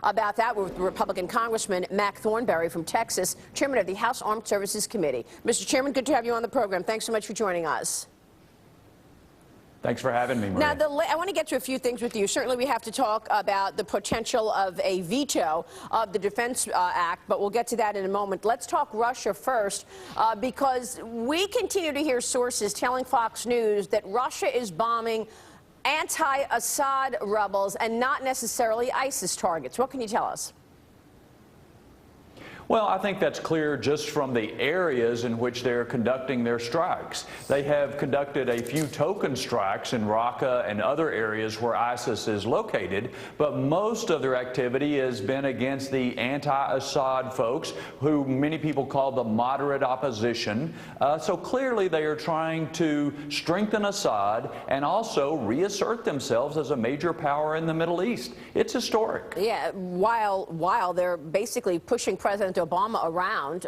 about that with Republican Congressman Mac Thornberry from Texas, chairman of the House Armed Services Committee. Mr. Chairman, good to have you on the program. Thanks so much for joining us. Thanks for having me, Marie. Now, I want to get to a few things with you. Certainly, we have to talk about the potential of a veto of the Defense Act, but we'll get to that in a moment. Let's talk Russia first, because we continue to hear sources telling Fox News that Russia is bombing anti-Assad rebels and not necessarily ISIS targets. What can you tell us? Well, I think that's clear just from the areas in which they're conducting their strikes. They have conducted a few token strikes in Raqqa and other areas where ISIS is located, but most of their activity has been against the anti-Assad folks, who many people call the moderate opposition. So clearly they are trying to strengthen Assad and also reassert themselves as a major power in the Middle East. It's historic. Yeah, while they're basically pushing President Obama around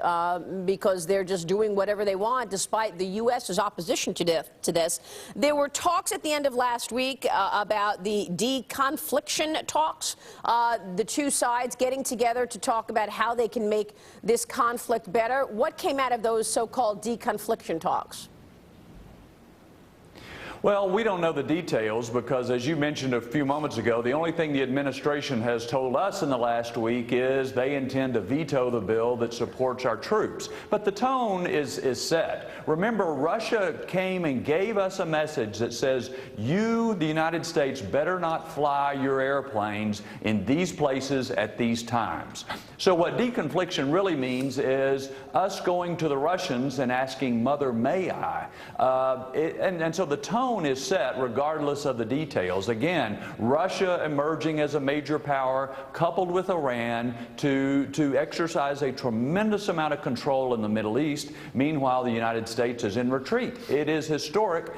because they're just doing whatever they want, despite the U.S.'s opposition to this. There were talks at the end of last week about the deconfliction talks, the two sides getting together to talk about how they can make this conflict better. What came out of those so-called deconfliction talks? Well, we don't know the details because, as you mentioned a few moments ago, the only thing the administration has told us in the last week is they intend to veto the bill that supports our troops. But the tone is set. Remember, Russia came and gave us a message that says, you, the United States, better not fly your airplanes in these places at these times. So what deconfliction really means is us going to the Russians and asking, Mother, may I? And so the tone is set regardless of the details. Again, Russia emerging as a major power coupled with Iran to exercise a tremendous amount of control in the Middle East. Meanwhile, the United States is in retreat. It is historic